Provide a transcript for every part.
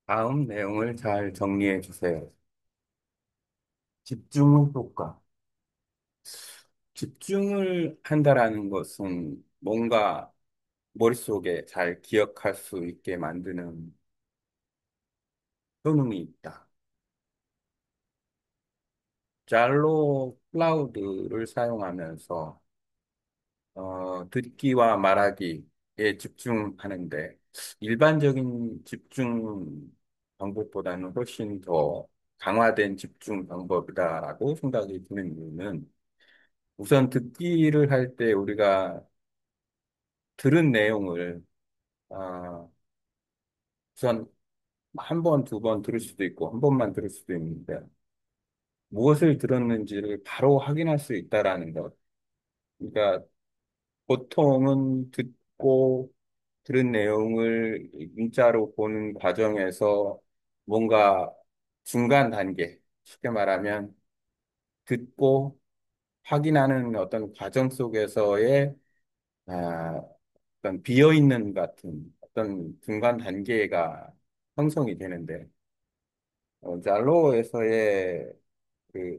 다음 내용을 잘 정리해 주세요. 집중 효과. 집중을 한다라는 것은 뭔가 머릿속에 잘 기억할 수 있게 만드는 효능이 있다. 잘로 클라우드를 사용하면서 듣기와 말하기에 집중하는데 일반적인 집중 방법보다는 훨씬 더 강화된 집중 방법이다라고 생각이 드는 이유는 우선 듣기를 할 때 우리가 들은 내용을 아, 우선 한 번, 두 번 들을 수도 있고 한 번만 들을 수도 있는데 무엇을 들었는지를 바로 확인할 수 있다라는 것. 그러니까 보통은 듣고 들은 내용을 문자로 보는 과정에서 뭔가 중간 단계, 쉽게 말하면 듣고 확인하는 어떤 과정 속에서의 아, 어떤 비어있는 같은 어떤 중간 단계가 형성이 되는데, 잘로에서의 그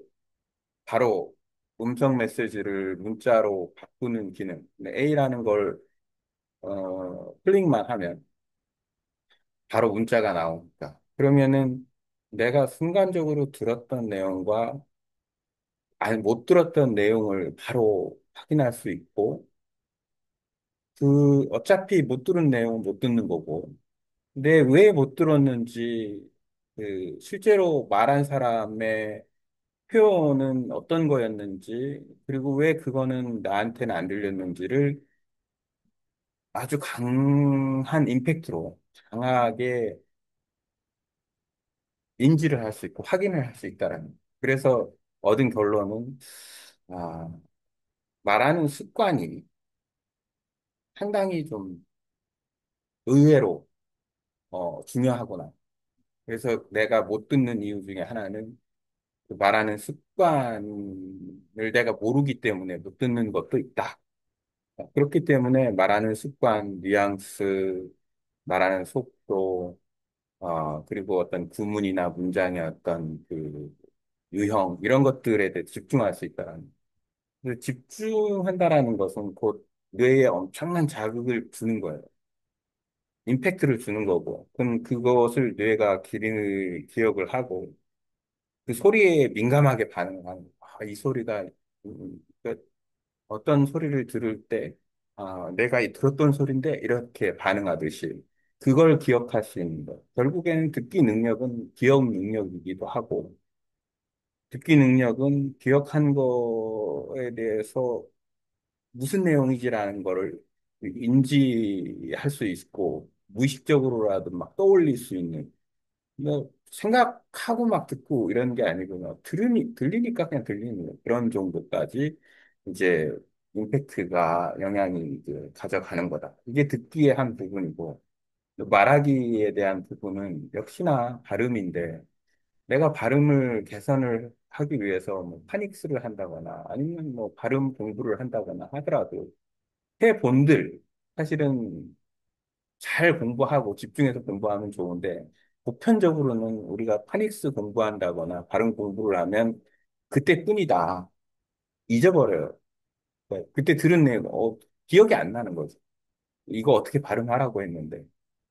바로 음성 메시지를 문자로 바꾸는 기능, A라는 걸 클릭만 하면 바로 문자가 나오니까. 그러면은 내가 순간적으로 들었던 내용과 아니 못 들었던 내용을 바로 확인할 수 있고, 어차피 못 들은 내용은 못 듣는 거고, 근데 왜 못 들었는지, 실제로 말한 사람의 표현은 어떤 거였는지, 그리고 왜 그거는 나한테는 안 들렸는지를 아주 강한 임팩트로 강하게 인지를 할 수 있고 확인을 할 수 있다라는. 그래서 얻은 결론은, 아, 말하는 습관이 상당히 좀 의외로 중요하구나. 그래서 내가 못 듣는 이유 중에 하나는 그 말하는 습관을 내가 모르기 때문에 못 듣는 것도 있다. 그렇기 때문에 말하는 습관, 뉘앙스, 말하는 속도, 그리고 어떤 구문이나 문장의 어떤 그 유형, 이런 것들에 대해 집중할 수 있다는. 그래서 집중한다라는 것은 곧 뇌에 엄청난 자극을 주는 거예요. 임팩트를 주는 거고. 그럼 그것을 뇌가 기억을 하고, 그 소리에 민감하게 반응하는, 이 소리가, 그 어떤 소리를 들을 때, 내가 들었던 소리인데, 이렇게 반응하듯이, 그걸 기억할 수 있는 것. 결국에는 듣기 능력은 기억 능력이기도 하고, 듣기 능력은 기억한 거에 대해서 무슨 내용이지라는 거를 인지할 수 있고, 무의식적으로라도 막 떠올릴 수 있는, 뭐 생각하고 막 듣고 이런 게 아니고 뭐 들리니까 그냥 들리는 그런 정도까지 이제 임팩트가 영향이 이제 가져가는 거다. 이게 듣기의 한 부분이고 말하기에 대한 부분은 역시나 발음인데 내가 발음을 개선을 하기 위해서 뭐 파닉스를 한다거나 아니면 뭐 발음 공부를 한다거나 하더라도 해본들 사실은 잘 공부하고 집중해서 공부하면 좋은데, 보편적으로는 우리가 파닉스 공부한다거나 발음 공부를 하면 그때뿐이다. 잊어버려요. 그때 들은 내용, 기억이 안 나는 거죠. 이거 어떻게 발음하라고 했는데.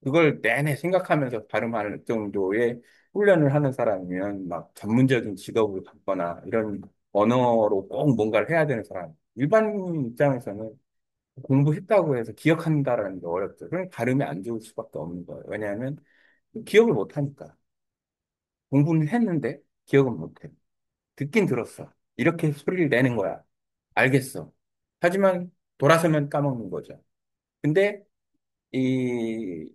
그걸 내내 생각하면서 발음하는 정도의 훈련을 하는 사람이면 막 전문적인 직업을 갖거나 이런 언어로 꼭 뭔가를 해야 되는 사람. 일반인 입장에서는 공부했다고 해서 기억한다라는 게 어렵죠. 그럼 발음이 안 좋을 수밖에 없는 거예요. 왜냐하면 기억을 못 하니까. 공부는 했는데 기억은 못 해. 듣긴 들었어. 이렇게 소리를 내는 거야. 알겠어. 하지만 돌아서면 까먹는 거죠. 근데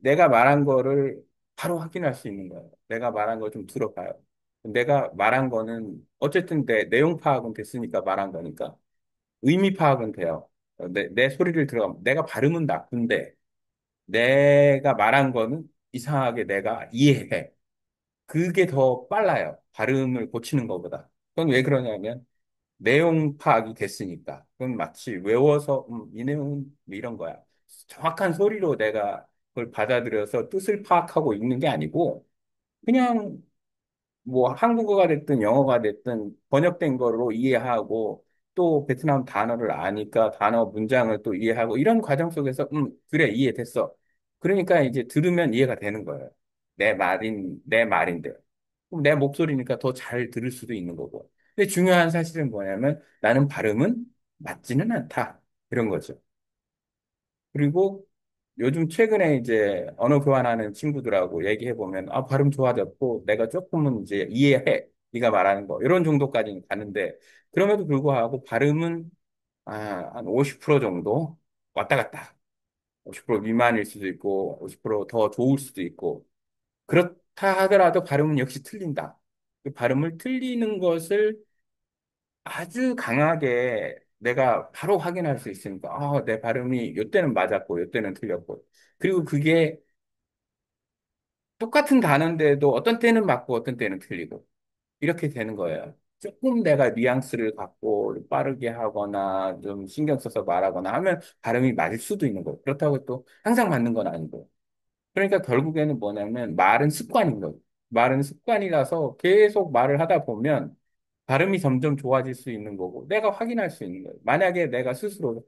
내가 말한 거를 바로 확인할 수 있는 거예요. 내가 말한 걸 좀 들어봐요. 내가 말한 거는 어쨌든 내 내용 파악은 됐으니까 말한 거니까 의미 파악은 돼요. 내 소리를 들어가면 내가 발음은 나쁜데 내가 말한 거는 이상하게 내가 이해해. 그게 더 빨라요. 발음을 고치는 것보다. 그건 왜 그러냐면 내용 파악이 됐으니까. 그건 마치 외워서 이 내용은 뭐 이런 거야. 정확한 소리로 내가 그걸 받아들여서 뜻을 파악하고 읽는 게 아니고 그냥 뭐 한국어가 됐든 영어가 됐든 번역된 거로 이해하고 또 베트남 단어를 아니까 단어 문장을 또 이해하고 이런 과정 속에서 그래 이해됐어. 그러니까 이제 들으면 이해가 되는 거예요. 내 말인데. 그럼 내 목소리니까 더 잘 들을 수도 있는 거고. 근데 중요한 사실은 뭐냐면 나는 발음은 맞지는 않다. 이런 거죠. 그리고 요즘 최근에 이제 언어 교환하는 친구들하고 얘기해 보면 아 발음 좋아졌고 내가 조금은 이제 이해해 네가 말하는 거 이런 정도까지는 가는데 그럼에도 불구하고 발음은 한 50% 정도 왔다 갔다 50% 미만일 수도 있고 50%더 좋을 수도 있고 그렇다 하더라도 발음은 역시 틀린다. 그 발음을 틀리는 것을 아주 강하게 내가 바로 확인할 수 있으니까, 내 발음이 요때는 맞았고, 요때는 틀렸고. 그리고 그게 똑같은 단어인데도 어떤 때는 맞고, 어떤 때는 틀리고. 이렇게 되는 거예요. 조금 내가 뉘앙스를 갖고 빠르게 하거나 좀 신경 써서 말하거나 하면 발음이 맞을 수도 있는 거고. 그렇다고 또 항상 맞는 건 아니고. 그러니까 결국에는 뭐냐면 말은 습관인 거예요. 말은 습관이라서 계속 말을 하다 보면 발음이 점점 좋아질 수 있는 거고 내가 확인할 수 있는 거예요. 만약에 내가 스스로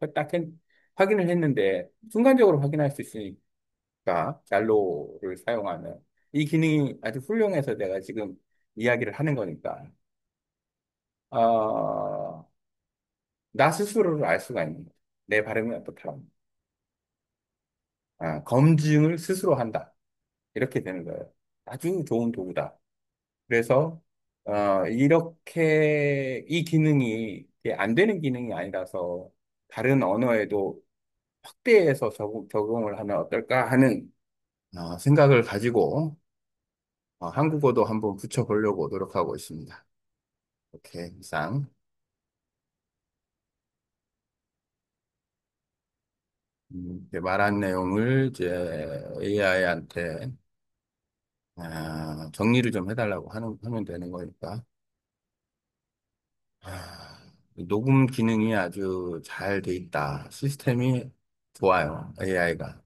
확인을 했는데 순간적으로 확인할 수 있으니까 얄로를 사용하면 이 기능이 아주 훌륭해서 내가 지금 이야기를 하는 거니까 어, 나 스스로를 알 수가 있는 거예요. 내 발음이 어떻다. 검증을 스스로 한다. 이렇게 되는 거예요. 아주 좋은 도구다. 그래서 이렇게 이 기능이 이게 안 되는 기능이 아니라서 다른 언어에도 확대해서 적용을 하면 어떨까 하는 생각을 가지고 한국어도 한번 붙여보려고 노력하고 있습니다. 이렇게 이상 이제 말한 내용을 이제 AI한테 정리를 좀 해달라고 하면 되는 거니까. 녹음 기능이 아주 잘 돼 있다. 시스템이 좋아요. AI가.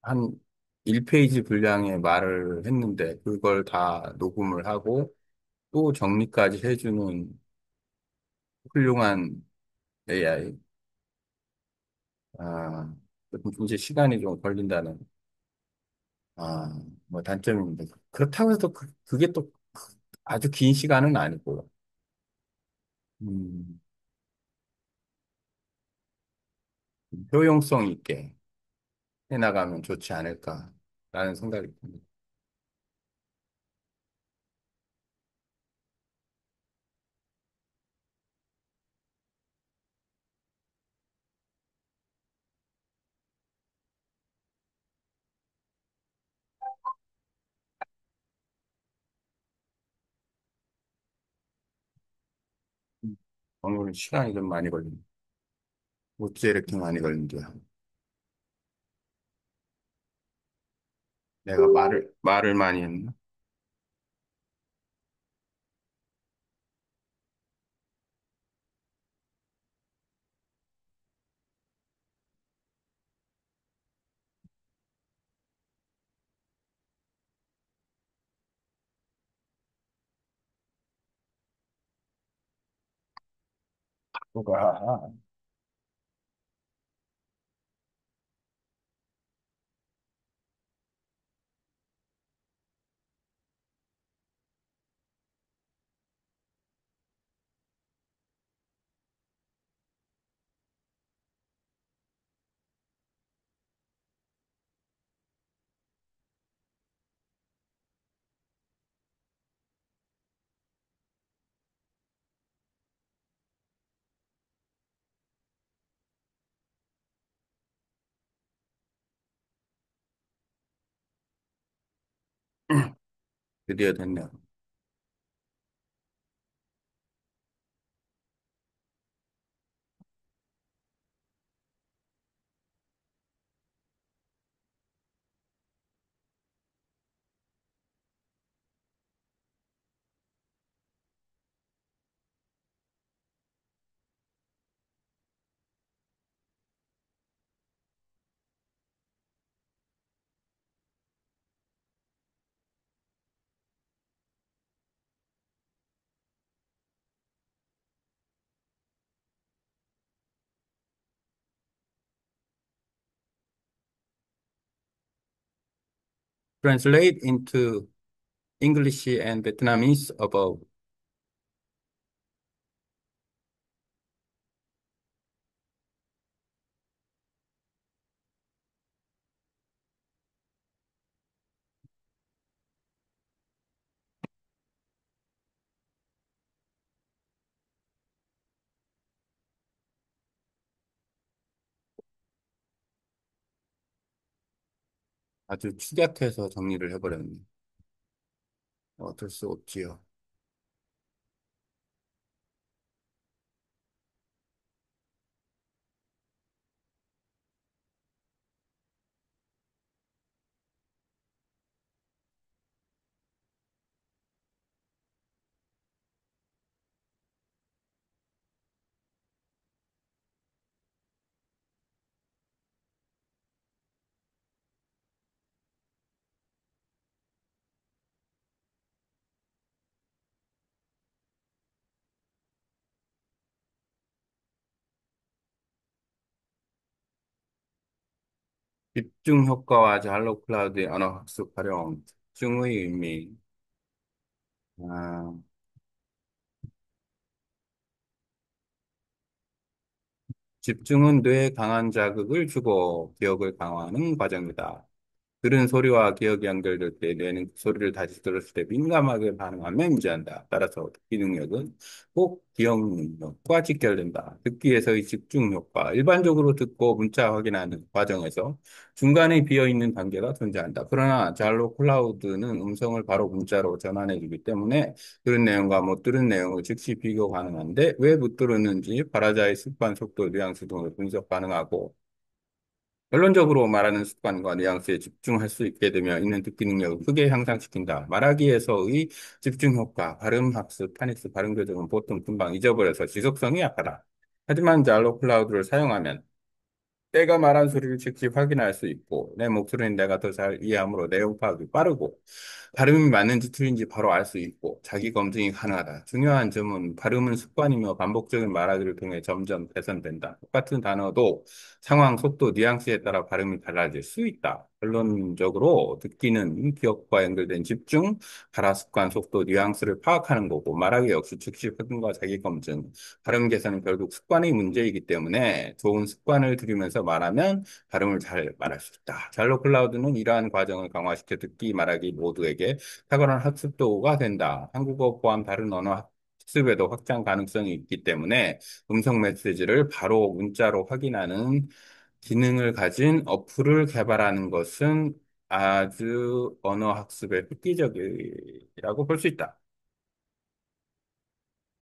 한 1페이지 분량의 말을 했는데 그걸 다 녹음을 하고 또 정리까지 해주는 훌륭한 AI. 아, 이제 시간이 좀 걸린다는 뭐 단점입니다. 그렇다고 해서 그게 또 아주 긴 시간은 아니고 음, 효용성 있게 해나가면 좋지 않을까라는 생각이 듭니다. 오늘 시간이 좀 많이 걸립니다. 어째 이렇게 많이 걸린대요. 내가 말을 많이 했나? 뭐가, 드디어 됐네요. Translate into English and Vietnamese above. 아주 축약해서 정리를 해버렸네. 어쩔 수 없지요. 집중 효과와 잘로 클라우드의 언어 학습 활용, 집중의 의미. 아, 집중은 뇌에 강한 자극을 주고 기억을 강화하는 과정이다. 들은 소리와 기억이 연결될 때 뇌는 그 소리를 다시 들었을 때 민감하게 반응하며 인지한다. 따라서 듣기 능력은 꼭 기억 능력과 직결된다. 듣기에서의 집중 효과. 일반적으로 듣고 문자 확인하는 과정에서 중간에 비어 있는 단계가 존재한다. 그러나 잘로 클라우드는 음성을 바로 문자로 전환해 주기 때문에 들은 내용과 못 들은 내용을 즉시 비교 가능한데 왜 못 들었는지 발화자의 습관, 속도, 뉘앙스 등을 분석 가능하고 결론적으로 말하는 습관과 뉘앙스에 집중할 수 있게 되며 있는 듣기 능력을 크게 향상시킨다. 말하기에서의 집중 효과, 발음 학습, 파닉스, 발음 교정은 보통 금방 잊어버려서 지속성이 약하다. 하지만 잘로 클라우드를 사용하면 내가 말한 소리를 직접 확인할 수 있고, 내 목소리는 내가 더 잘 이해하므로 내용 파악이 빠르고, 발음이 맞는지 틀린지 바로 알 수 있고, 자기 검증이 가능하다. 중요한 점은 발음은 습관이며 반복적인 말하기를 통해 점점 개선된다. 똑같은 단어도 상황, 속도, 뉘앙스에 따라 발음이 달라질 수 있다. 결론적으로 듣기는 기억과 연결된 집중, 발화 습관, 속도, 뉘앙스를 파악하는 거고, 말하기 역시 즉시 확인과 자기 검증, 발음 개선은 결국 습관의 문제이기 때문에 좋은 습관을 들이면서 말하면 발음을 잘 말할 수 있다. 잘로 클라우드는 이러한 과정을 강화시켜 듣기, 말하기 모두에게 탁월한 학습 도구가 된다. 한국어 포함 다른 언어 학습에도 확장 가능성이 있기 때문에 음성 메시지를 바로 문자로 확인하는 기능을 가진 어플을 개발하는 것은 아주 언어 학습에 획기적이라고 볼 수 있다.